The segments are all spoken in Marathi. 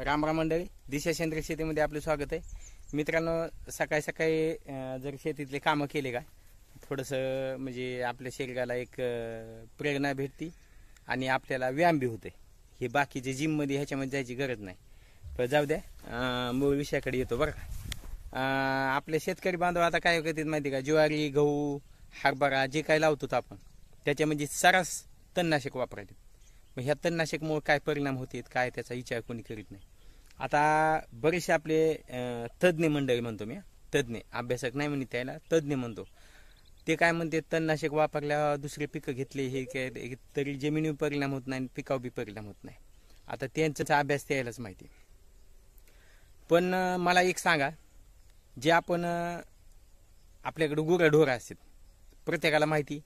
राम राम मंडळी, दिशा सेंद्रिय शेतीमध्ये आपलं स्वागत आहे. मित्रांनो, सकाळी सकाळी जर शेतीतले कामं केले का थोडंसं म्हणजे आपल्या शरीराला एक प्रेरणा भेटते आणि आपल्याला व्यायाम बी होते. हे बाकीचे जिममध्ये ह्याच्यामध्ये जायची गरज नाही. पण जाऊ द्या, मूळ विषयाकडे येतो बरं का. आपले शेतकरी बांधव आता काय करतात माहिती का, ज्वारी, गहू, हरभरा जे काय लावतो आपण त्याच्यामध्ये सर्रास तणनाशक वापरायचे. मग ह्या तणनाशकमुळे काय परिणाम होतात काय त्याचा विचार कोणी करीत नाही. आता बरेचसे आपले तज्ज्ञ मंडळी म्हणतो मी, तज्ज्ञ अभ्यासक नाही म्हणत त्याला, तज्ज्ञ म्हणतो. ते काय म्हणते, तणनाशक वापरल्यावर दुसरे पिकं घेतले हे काय तरी जमिनीवर परिणाम होत नाही, पिकावर बी परिणाम होत नाही. आता त्यांचा अभ्यास त्यालाच माहिती. पण मला एक सांगा, जे आपण आपल्याकडे गुरंढोरं असतात, प्रत्येकाला माहिती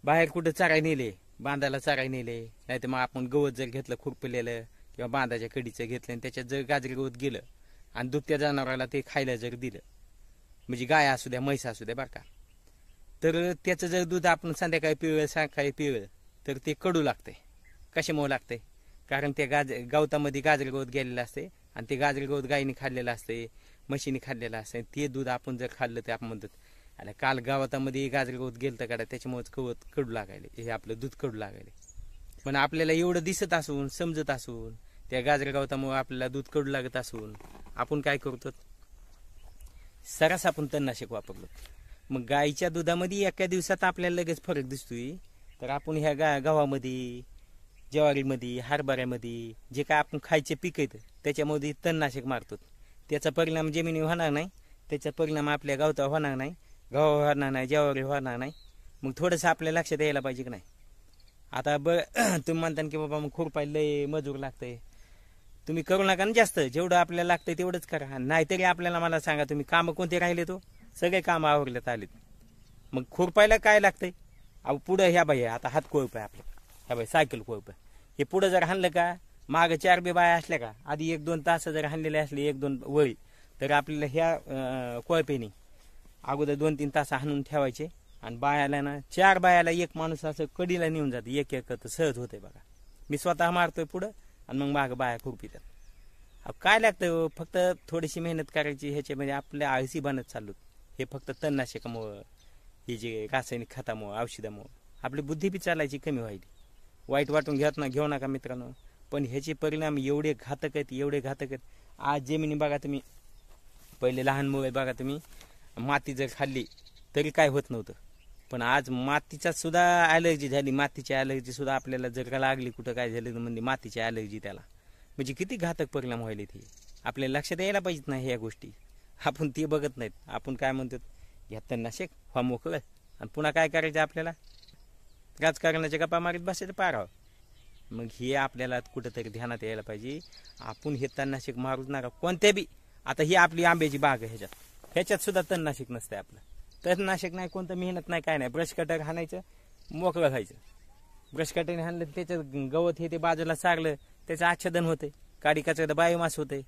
बाहेर कुठं चराय नेले, बांधायला चराय नेले, नाही तर मग आपण गवत जर घेतलं खुरपलेलं किंवा बांधाच्या कडीचं घेतलं आणि त्याच्यात जर गाजरी गवत गेलं आणि दुभत्या जनावराला ते खायला जर दिलं, म्हणजे गाय असू द्या म्हैस असू द्या बरं का, तर त्याचं जर दूध आपण संध्याकाळी पिवळं सकाळी पिवळं तर ते कडू लागतंय. कशामुळे लागतंय? कारण त्या गवतामध्ये गाजरी गवत गेलेलं असते आणि ते गाजरी गवत गायीने खाल्लेलं असते, म्हशीने खाल्लेलं असते. ते दूध आपण जर खाल्लं तर आपण म्हणतात अरे काल गावातामध्ये गाजरी गवत गेलं तर काढा, त्याच्यामुळेच गवत कडू लागायले, हे आपलं दूध कडू लागायले. पण आपल्याला एवढं दिसत असून समजत असून त्या गाजरी गवतामुळे आपल्याला दूध कडू लागत असून आपण काय करतो, सरस आपण तणनाशक वापरलो. मग गाईच्या दुधामध्ये एका दिवसात आपल्याला लगेच फरक दिसतोय, तर आपण ह्या गव्हामध्ये, ज्वारीमध्ये, हरभऱ्यामध्ये जे काय आपण खायचे पीक आहेत त्याच्यामध्ये तणनाशक मारतो. त्याचा परिणाम जमिनीवर होणार नाही, त्याचा परिणाम आपल्या गवतावर होणार नाही, गव्हावर होणार नाही, ज्वारी होणार नाही. मग थोडंसं आपल्या लक्षात यायला पाहिजे की नाही. आता तुम्ही म्हणता की बाबा मग खुरपायला लय मजूर लागतंय, तुम्ही करू नका ना जास्त, जेवढं आपल्याला लागतंय तेवढंच करा. नाहीतरी आपल्याला मला सांगा, तुम्ही कामं कोणते राहिले तो सगळे कामं आवरल्यात आलेत. मग खुरपायला काय लागतंय? अहो पुढं ह्या बाई आता हात कोळप आहे आपलं, ह्या बाई सायकल कोळप आहे, हे पुढं जर हाणलं का, मागं 4 बी बाया असल्या का, आधी 1-2 तास जर हाणलेले असले 1-2 वळी, तर आपल्याला ह्या कोळपेनी अगोदर 2-3 तास हाणून ठेवायचे. आणि बायाला ना 4 बायाला एक माणूस असं कडीला नेऊन जाते, एक तर सहज होते बघा. मी स्वतः मारतोय पुढं आणि मग मागं बाया खुरपितात. काय लागतं, फक्त थोडीशी मेहनत करायची. ह्याच्यामध्ये आपल्या आळशी बनत चाललो. हे फक्त तणनाशकामुळं, हे जे रासायनिक खतामुळं, औषधामुळं आपली बुद्धी बी चालायची कमी व्हायली. वाईट वाटून घेऊ नका मित्रांनो, पण ह्याचे परिणाम एवढे घातक आहेत, एवढे घातक आहेत. आज जमिनी बघा तुम्ही, पहिले लहान मुळे बघा तुम्ही, माती जर खाल्ली तरी काय होत नव्हतं, पण आज मातीचा सुद्धा ॲलर्जी झाली. मातीची ॲलर्जी सुद्धा आपल्याला जर लागली, कुठं काय झालं तर म्हणजे मातीची ॲलर्जी, त्याला म्हणजे किती घातक परिणाम व्हायले ते आपल्याला लक्षात यायला पाहिजेत नाही ह्या गोष्टी. आपण ते बघत नाहीत. आपण काय म्हणतो, घ्या तणनाशक व्हा मोकळं, आणि पुन्हा काय करायचं आपल्याला, राजकारणाच्या गप्पा मारीत बसायचं पारावं. मग हे आपल्याला कुठंतरी ध्यानात यायला पाहिजे. आपण हे तणनाशक मारूच नका कोणत्या बी. आता ही आपली आंब्याची बाग आहे, ह्याच्यात सुद्धा तणनाशक नसतंय. आपलं तणनाशक नाही, कोणतं मेहनत नाही, काय नाही. ब्रश कटर हाणायचं, मोकळं खायचं. ब्रश कटरने हाणलं त्याचं गवत हे ते बाजूला सारलं, त्याचं आच्छादन होते, काडी कचऱ्याचं बायोमास होते.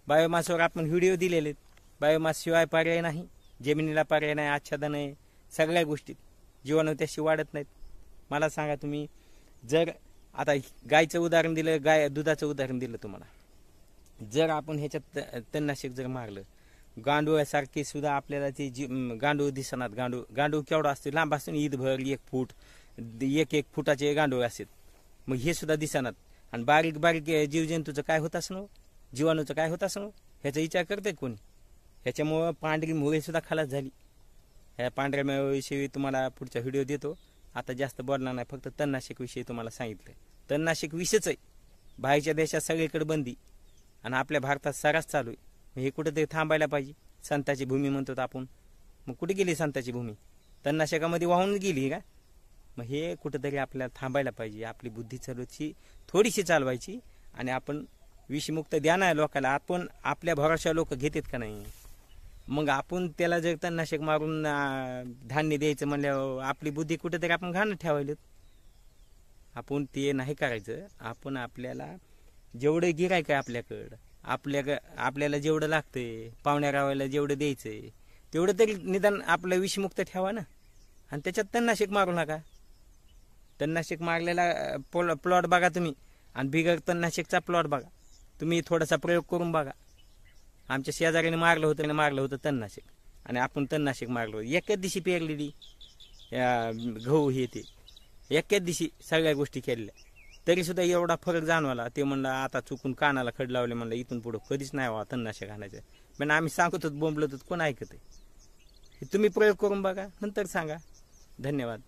बायोमासवर आपण व्हिडिओ दिलेले. बायोमास शिवाय पर्याय नाही, जमिनीला पर्याय नाही, आच्छादन आहे, सगळ्या गोष्टीत जीवाणू त्याशी वाढत नाहीत. मला सांगा तुम्ही, जर आता गायचं उदाहरण दिलं, दुधाचं उदाहरण दिलं तुम्हाला, जर आपण ह्याच्यात तणनाशक जर मारलं, गांडूळासारखे सुद्धा आपल्याला ते गांडूळ दिसणार. गांडूळ केवढा असतो, लांब असतो, ईदभर 1 फूट, 1 फुटाचे गांडूळ असतात. मग हे सुद्धा दिसणार. आणि बारीक बारीक जीवजंतूचं काय होत असणं, जीवाणूचं काय होत असणं, ह्याचा विचार करते कोणी? ह्याच्यामुळं पांढरी मुळे सुद्धा खलास झाली. ह्या पांढऱ्या मुळेविषयी तुम्हाला पुढचा व्हिडिओ देतो. आता जास्त बोलणार नाही, फक्त तणनाशक विषयी तुम्हाला सांगितलं. तणनाशक विषयच आहे. बाहेरच्या देशात सगळीकडे बंदी आणि आपल्या भारतात सर्रास चालू आहे. हे कुठेतरी थांबायला पाहिजे. संताची भूमी म्हणतो आपण, मग कुठे गेली संताची भूमी? तणनाशकामध्ये वाहून गेली का? मग हे कुठेतरी आपल्याला थांबायला पाहिजे. आपली बुद्धी चालवायची, थोडीशी चालवायची, आणि आपण विषमुक्त द्या ना लोकांना. आपण आपल्या भरोशा लोक घेतात का नाही? मग आपण त्याला जर तणनाशक मारून धान्य द्यायचं म्हणल्यावर आपली बुद्धी कुठेतरी आपण घाण ठेवायला. आपण ते नाही करायचं. आपण आपल्याला जेवढं गिरायक आहे आपल्याकडं, आपल्याला जेवढं लागतंय, पाहुण्या गावाला जेवढं द्यायचंय तेवढं तरी निदान आपलं विषमुक्त ठेवा ना. आणि त्याच्यात तणनाशक मारू नका. तणनाशक मारलेला प्लॉट बघा तुम्ही, आणि बिगर तणनाशकचा प्लॉट बघा, तुम्ही थोडासा प्रयोग करून बघा. आमच्या शेजाऱ्याने मारलं होतं तणनाशक, आणि आपण तणनाशक मारलं होतं. एकाच दिवशी पेरलेली गहू हे ते, एकाच दिवशी सगळ्या गोष्टी केलेल्या, तरी सुद्धा एवढा फरक जाणवला. ते म्हणलं आता चुकून कानाला खड लावले, म्हणलं इथून पुढं कधीच नाही व्हा तणनाशक आणायचं. पण आम्ही सांगतो बोंबलत कोण ऐकत आहे. तुम्ही प्रयोग करून बघा, नंतर सांगा. धन्यवाद.